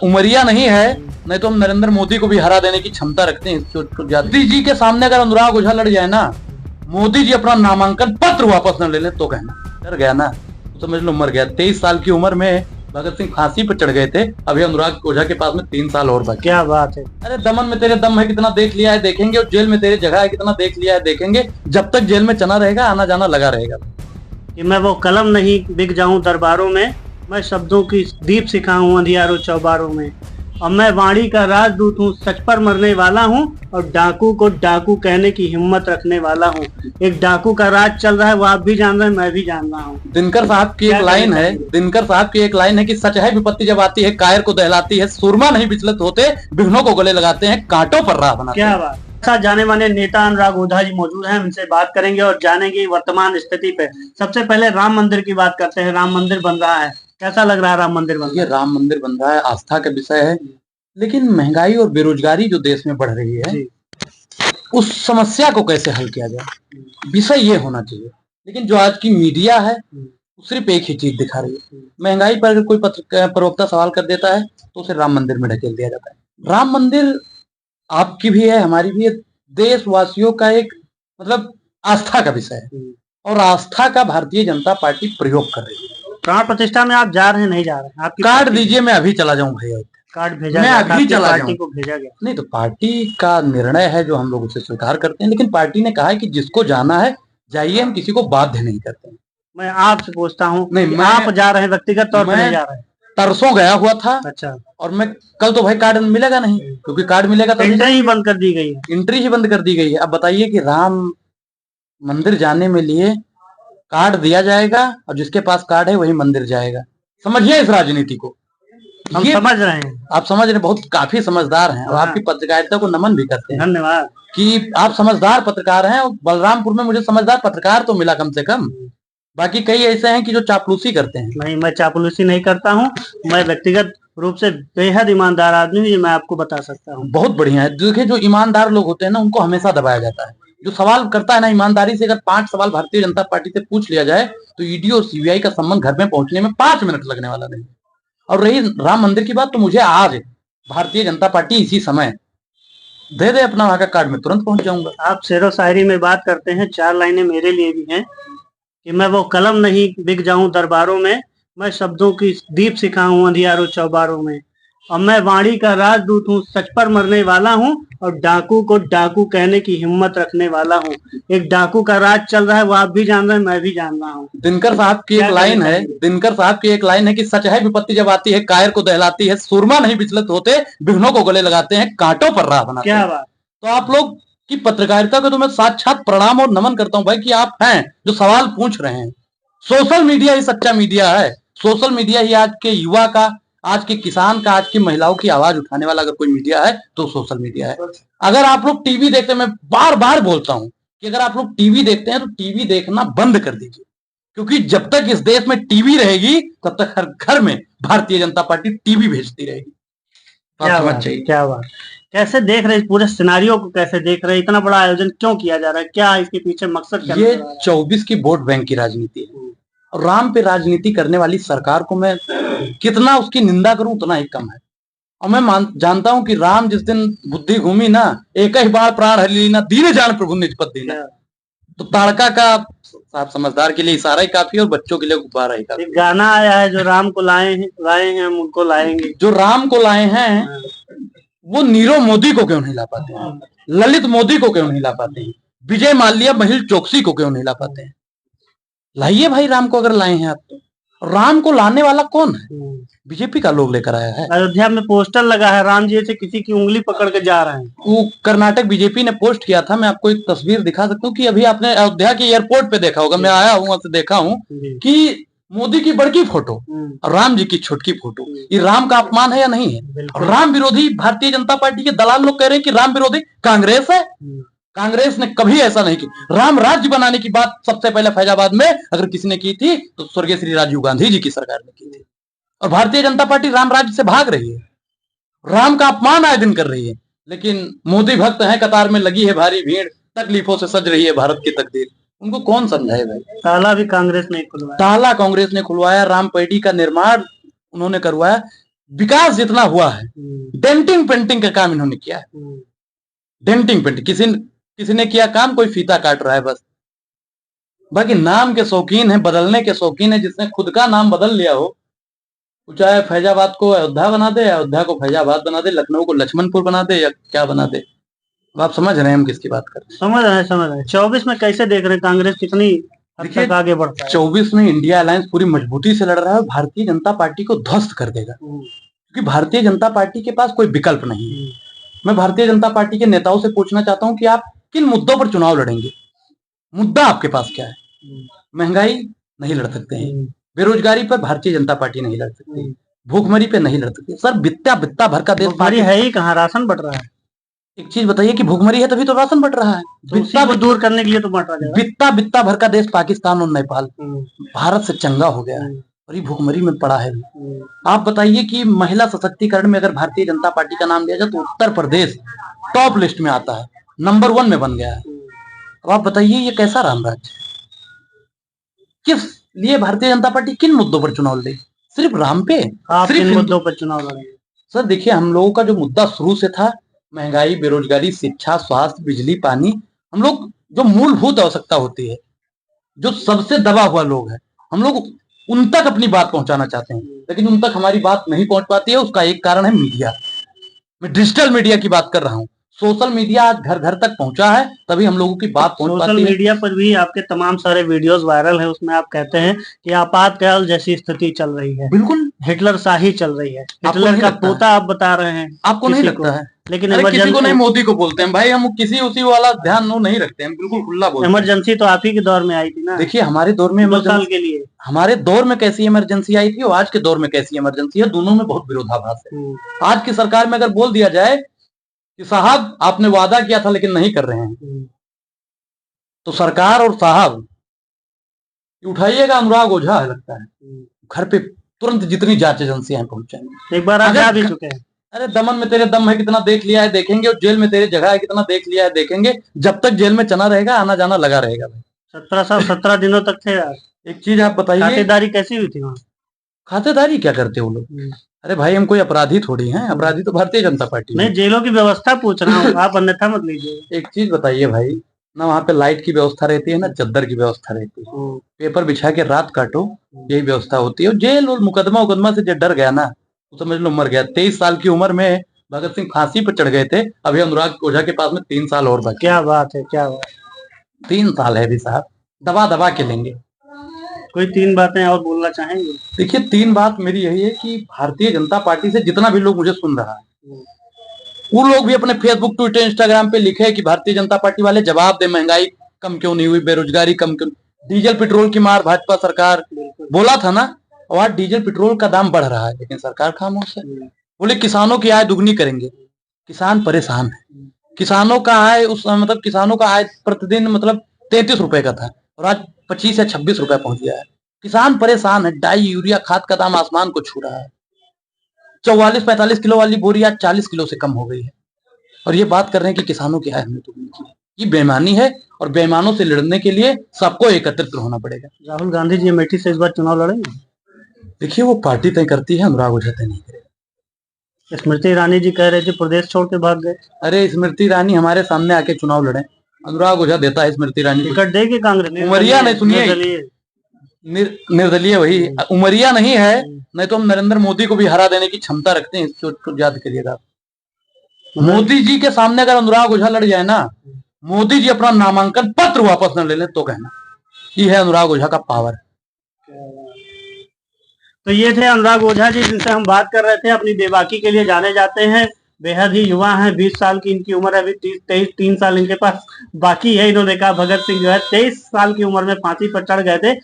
उमरिया नहीं है, नहीं तो हम नरेंद्र मोदी को भी हरा देने की क्षमता रखते हैं। मोदी जी के सामने अगर अनुराग ओझा लड़ जाए ना, मोदी जी अपना नामांकन पत्र वापस न ले ले तो कहना डर गया ना, तो समझ लो मर गया। 23 साल की उम्र में भगत सिंह फांसी पर चढ़ गए थे, अभी अनुराग ओझा के पास में 3 साल और बाकी। क्या बात है। अरे दमन में तेरे दम है कितना देख लिया है देखेंगे, और जेल में तेरे जगह है कितना देख लिया है देखेंगे। जब तक जेल में चना रहेगा आना जाना लगा रहेगा। कि मैं वो कलम नहीं बिक जाऊं दरबारों में, मैं शब्दों की दीप सिखाऊं अंधियारों चौबारों में। और मैं वाणी का राजदूत हूँ, सच पर मरने वाला हूँ, और डाकू को डाकू कहने की हिम्मत रखने वाला हूँ। एक डाकू का राज चल रहा है, वो आप भी जान रहे हैं, मैं भी जान रहा हूँ। दिनकर साहब की एक लाइन है, दिनकर साहब की एक लाइन है कि सच है विपत्ति जब आती है कायर को दहलाती है, सुरमा नहीं विचलित होते विघ्नों को गले लगाते हैं, कांटों पर राह बनाते हैं। क्या बात। साथ जाने माने नेता अनुराग ओझा जी मौजूद हैं, उनसे बात करेंगे और जानेंगे वर्तमान स्थिति पे। सबसे पहले राम मंदिर की बात करते हैं। राम मंदिर बन रहा है, कैसा लग रहा है राम मंदिर बन रहा है? ये राम मंदिर बन रहा है, आस्था का विषय है, लेकिन महंगाई और बेरोजगारी जो देश में बढ़ रही है, उस समस्या को कैसे हल किया जाए, विषय ये होना चाहिए। लेकिन जो आज की मीडिया है सिर्फ एक ही चीज दिखा रही है। महंगाई पर अगर कोई प्रवक्ता सवाल कर देता है तो उसे राम मंदिर में ढकेल दिया जाता है। राम मंदिर आपकी भी है, हमारी भी है, देशवासियों का एक मतलब आस्था का विषय है, और आस्था का भारतीय जनता पार्टी प्रयोग कर रही है। प्राण प्रतिष्ठा में आप जा रहे हैं नहीं जा रहे हैं? आपकी कार्ड दीजिए, मैं अभी चला जाऊं भैया। कार्ड भेजा मैं गया, अभी चला पार्टी को भेजा गया? नहीं, तो पार्टी का निर्णय है जो हम लोग उसे स्वीकार करते हैं, लेकिन पार्टी ने कहा है कि जिसको जाना है जाइए, हम किसी को बाध्य नहीं करते हैं। मैं आपसे पूछता हूँ, नहीं, आप जा रहे हैं व्यक्तिगत तौर पर नहीं जा रहे हैं? तरसों गया हुआ था। अच्छा। और मैं कल तो भाई कार्ड मिलेगा नहीं, क्योंकि कार्ड मिलेगा तो एंट्री ही बंद कर दी गई है। एंट्री ही बंद कर दी गई है। अब बताइए कि राम मंदिर जाने में लिए कार्ड दिया जाएगा, और जिसके पास कार्ड है वही मंदिर जाएगा। समझिए इस राजनीति को। हम समझ रहे हैं, आप समझ रहे, बहुत काफी समझदार हैं, और आपकी पत्रकारिता को नमन भी करते हैं। धन्यवाद कि आप समझदार पत्रकार हैं, और बलरामपुर में मुझे समझदार पत्रकार तो मिला कम से कम। बाकी कई ऐसे हैं कि जो चापलूसी करते हैं। नहीं, मैं चापलूसी नहीं करता हूँ, मैं व्यक्तिगत रूप से बेहद ईमानदार आदमी हूँ, ये मैं आपको बता सकता हूँ। बहुत बढ़िया है। देखिए जो ईमानदार लोग होते हैं ना, उनको हमेशा दबाया जाता है। जो सवाल करता है ना ईमानदारी से, अगर 5 सवाल भारतीय जनता पार्टी से पूछ लिया जाए तो ईडी और सीबीआई का संबंध घर में पहुंचने में 5 मिनट लगने वाला नहीं। और रही राम मंदिर की बात, तो मुझे आज भारतीय जनता पार्टी इसी समय दे दे अपना वहां का कार्ड, में तुरंत पहुंच जाऊंगा। आप शेरो शायरी में बात करते हैं, 4 लाइनें मेरे लिए भी हैं कि मैं वो कलम नहीं बिक जाऊं दरबारों में, मैं शब्दों की दीप सिखाऊं अंधियारों चौबारों में। और मैं वाणी का राजदूत हूँ, सच पर मरने वाला हूँ, और डाकू को डाकू कहने की हिम्मत रखने वाला हूँ। एक डाकू का राज चल रहा है, वो आप भी जान रहे हैं, मैं भी जान रहा हूँ। दिनकर साहब की एक लाइन है, दिनकर साहब की एक लाइन है कि सच है विपत्ति जब आती है कायर को दहलाती है, सुरमा नहीं विचलित होते विघ्नों को गले लगाते हैं, कांटों पर राह बनाते हैं। क्या बात। तो आप लोग की पत्रकारिता को तो मैं साक्षात प्रणाम और नमन करता हूं भाई, कि आप हैं जो सवाल पूछ रहे हैं। सोशल मीडिया ही सच्चा मीडिया है। सोशल मीडिया ही आज के युवा का, आज के किसान का, आज की महिलाओं की आवाज उठाने वाला अगर कोई मीडिया है तो सोशल मीडिया है। अगर आप लोग टीवी देखते हैं, मैं बार बार बोलता हूं कि अगर आप लोग टीवी देखते हैं तो टीवी देखना बंद कर दीजिए, क्योंकि जब तक इस देश में टीवी रहेगी तब तक हर घर में भारतीय जनता पार्टी टीवी भेजती रहेगी। क्या बात। कैसे देख रहे पूरे सिनारियो को, कैसे देख रहे, इतना बड़ा आयोजन क्यों किया जा रहा है, क्या इसके पीछे मकसद क्या? ये 24 की वोट बैंक की राजनीति है, और राम पे राजनीति करने वाली सरकार को मैं कितना उसकी निंदा करूं उतना ही कम है। और मैं जानता हूं कि राम जिस दिन बुद्धि घूमी ना, एक ही बार प्राण हरि ना, दीने जान प्रभु निज पद दीना। तो ताड़का का आप समझदार के लिए इशारा ही काफी, और बच्चों के लिए गुब्बारा ही काफी। गाना आया है, जो राम को लाए हैं हम उनको लाएंगे। जो राम को लाए हैं वो नीरव मोदी को क्यों नहीं ला पाते हैं, ललित मोदी को क्यों नहीं ला पाते हैं, विजय माल्या, महिल चोकसी को क्यों नहीं ला पाते हैं? लाइए भाई राम को, अगर लाए हैं आप तो। राम को लाने वाला कौन है? बीजेपी का लोग लेकर आया है। अयोध्या में पोस्टर लगा है, राम जी से किसी की उंगली पकड़ के जा रहे हैं। वो कर्नाटक बीजेपी ने पोस्ट किया था, मैं आपको एक तस्वीर दिखा सकता हूँ कि अभी आपने अयोध्या के एयरपोर्ट पे देखा होगा, मैं आया हूँ वहां से देखा हूँ कि मोदी की बड़की फोटो और राम जी की छोटकी फोटो, ये राम का अपमान है या नहीं है? और राम विरोधी भारतीय जनता पार्टी के दलाल लोग कह रहे हैं कि राम विरोधी कांग्रेस है। कांग्रेस ने कभी ऐसा नहीं किया। राम राज्य बनाने की बात सबसे पहले फैजाबाद में अगर किसी ने की थी तो स्वर्गीय श्री राजीव गांधी जी की सरकार ने की थी। और भारतीय जनता पार्टी राम राज्य से भाग रही है, राम का अपमान आए दिन कर रही है। लेकिन मोदी भक्त हैं, कतार में लगी है भारी भीड़, तकलीफों से सज रही है भारत की तकदीर। उनको कौन समझाए भाई? ताला भी कांग्रेस ने खुलवाया, ताला कांग्रेस ने खुलवाया। राम पैडी का निर्माण उन्होंने करवाया। विकास जितना हुआ है, डेंटिंग पेंटिंग का काम इन्होंने किया है। डेंटिंग पेंटिंग किसी ने किया काम, कोई फीता काट रहा है बस। बाकी नाम के शौकीन है, बदलने के शौकीन है। जिसने खुद का नाम बदल लिया हो, चाहे फैजाबाद को अयोध्या बना दे, अयोध्या को फैजाबाद बना दे, लखनऊ को लक्ष्मणपुर बना दे, या क्या बना दे। आप समझ रहे हैं हम किसकी बात कर रहे हैं? समझ रहे हैं। 24 में कैसे देख रहे हैं कांग्रेस कितनी हद तक आगे बढ़ता है? 24 में इंडिया अलायंस पूरी मजबूती से लड़ रहा है, भारतीय जनता पार्टी को ध्वस्त कर देगा, क्योंकि भारतीय जनता पार्टी के पास कोई विकल्प नहीं है। मैं भारतीय जनता पार्टी के नेताओं से पूछना चाहता हूं कि आप किन मुद्दों पर चुनाव लड़ेंगे? मुद्दा आपके पास क्या है? महंगाई नहीं लड़ सकते हैं, बेरोजगारी पर भारतीय जनता पार्टी नहीं लड़ सकती, भूखमरी पे नहीं लड़ सकती। सर बित्ता भर का देश भूखमरी है ही कहाँ, राशन बट रहा है। एक चीज बताइए कि भूखमरी है तभी तो राशन बट रहा है, तो बित्ता को दूर करने के लिए तो बट रहा है। बित्ता भर का देश पाकिस्तान और नेपाल भारत से चंगा हो गया है और ये भूखमरी में पड़ा है। आप बताइए कि महिला सशक्तिकरण में अगर भारतीय जनता पार्टी का नाम लिया जाए तो उत्तर प्रदेश टॉप लिस्ट में आता है, नंबर 1 में बन गया है। अब आप बताइए ये कैसा राम राज्य? किस लिए भारतीय जनता पार्टी किन मुद्दों पर चुनाव लड़ेगी? सिर्फ राम पे? आप किन मुद्दों पर चुनाव लड़ेंगे? सर देखिए, हम लोगों का जो मुद्दा शुरू से था, महंगाई, बेरोजगारी, शिक्षा, स्वास्थ्य, बिजली, पानी, हम लोग जो मूलभूत आवश्यकता होती है, जो सबसे दबा हुआ लोग है, हम लोग उन तक अपनी बात पहुंचाना चाहते हैं, लेकिन उन तक हमारी बात नहीं पहुंच पाती है। उसका एक कारण है मीडिया। मैं डिजिटल मीडिया की बात कर रहा हूँ। सोशल मीडिया आज घर घर तक पहुंचा है, तभी हम लोगों की बात पहुंच पाती है। सोशल मीडिया पर भी आपके तमाम सारे वीडियोस वायरल हैं, उसमें आप कहते हैं कि आपातकाल जैसी स्थिति चल रही है, बिल्कुल हिटलर शाही चल रही है, हिटलर का पोता आप बता रहे हैं। आपको नहीं लगता है? लेकिन किसी को नहीं, मोदी को बोलते हैं भाई, हम किसी उसी वाला ध्यान नहीं रखते हैं, बिल्कुल खुला बोलते हैं। इमरजेंसी तो आप ही के दौर में आई थी ना। देखिए हमारे दौर में 2 साल के लिए, हमारे दौर में कैसी इमरजेंसी आई थी और आज के दौर में कैसी इमरजेंसी है, दोनों में बहुत विरोधाभास है। आज की सरकार में अगर बोल दिया जाए कि साहब आपने वादा किया था लेकिन नहीं कर रहे हैं, तो सरकार और साहब उठाइएगा अनुराग ओझा है, लगता है घर पे तुरंत जितनी जांच एजेंसियां पहुंच जाएंगी। एक बार आप जा भी चुके हैं। अरे दमन में तेरे दम है कितना देख लिया है देखेंगे, और जेल में तेरे जगह है कितना देख लिया है देखेंगे। जब तक जेल में चना रहेगा, आना जाना लगा रहेगा भाई। 17 दिनों तक थे यार। एक चीज आप बताइए, खातेदारी कैसी हुई थी वहाँ? खातेदारी क्या करते हो लोग? अरे भाई हम कोई अपराधी थोड़ी हैं, अपराधी तो भारतीय जनता पार्टी। मैं जेलों की व्यवस्था पूछ रहा हूँ, आप अन्यथा मत लीजिए। एक चीज बताइए भाई, ना वहाँ पे लाइट की व्यवस्था रहती है, ना चद्दर की व्यवस्था रहती है, पेपर बिछा के रात काटो, यही व्यवस्था होती है। जेल और मुकदमा से जो डर गया ना, तो समझ लो मर गया। 23 साल की उम्र में भगत सिंह फांसी पर चढ़ गए थे, अभी अनुराग ओझा के पास में 3 साल और बाकी। क्या बात है, क्या बात। 3 साल है भी साहब, दबा के लेंगे। कोई 3 बातें और बोलना चाहेंगे? देखिए 3 बात मेरी यही है कि भारतीय जनता पार्टी से जितना भी लोग मुझे सुन रहा है, वो लोग भी अपने फेसबुक, ट्विटर, इंस्टाग्राम पे लिखे कि भारतीय जनता पार्टी वाले जवाब दे, महंगाई कम क्यों नहीं हुई, बेरोजगारी कम क्यों, डीजल पेट्रोल की मार भाजपा सरकार बोला था ना, और आज डीजल पेट्रोल का दाम बढ़ रहा है लेकिन सरकार खामोश है। बोले किसानों की आय दुगनी करेंगे, किसान परेशान है। किसानों का आय मतलब किसानों का आय प्रतिदिन मतलब 33 रुपए का था और आज 25 या 26 रुपए पहुंच गया है। किसान परेशान है। डाई यूरिया खाद का दाम आसमान को छू रहा है। 44-45 किलो वाली बोरी आज 40 किलो से कम हो गई है, और ये बात कर रहे हैं कि किसानों की आय हमने दुगनी की। ये बेईमानी है, और बेईमानों से लड़ने के लिए सबको एकत्रित होना पड़ेगा। राहुल गांधी जी अमेठी से इस बार चुनाव लड़ेंगे? देखिए वो पार्टी तय करती है, अनुराग ओझा तय नहीं करेगा। स्मृति ईरानी जी कह रहे थे प्रदेश छोड़ के भाग गए। अरे स्मृति ईरानी हमारे सामने आके चुनाव लड़े, अनुराग ओझा देता है स्मृति ईरानी टिकट देगी कांग्रेस? उमरिया नहीं, सुनिए निर्दलीय वही उमरिया नहीं है, नहीं तो हम नरेंद्र मोदी को भी हरा देने की क्षमता रखते हैं, इसको याद करिएगा। मोदी जी के सामने अगर अनुराग ओझा लड़ जाए ना, मोदी जी अपना नामांकन पत्र वापस न ले ले तो कहना, ये है अनुराग ओझा का पावर। तो ये थे अनुराग ओझा जी जिनसे हम बात कर रहे थे। अपनी बेबाकी के लिए जाने जाते हैं, बेहद ही युवा हैं, 20 साल की इनकी उम्र है, अभी 3 साल इनके पास बाकी है। इन्होंने कहा भगत सिंह जो है 23 साल की उम्र में फांसी पर चढ़ गए थे।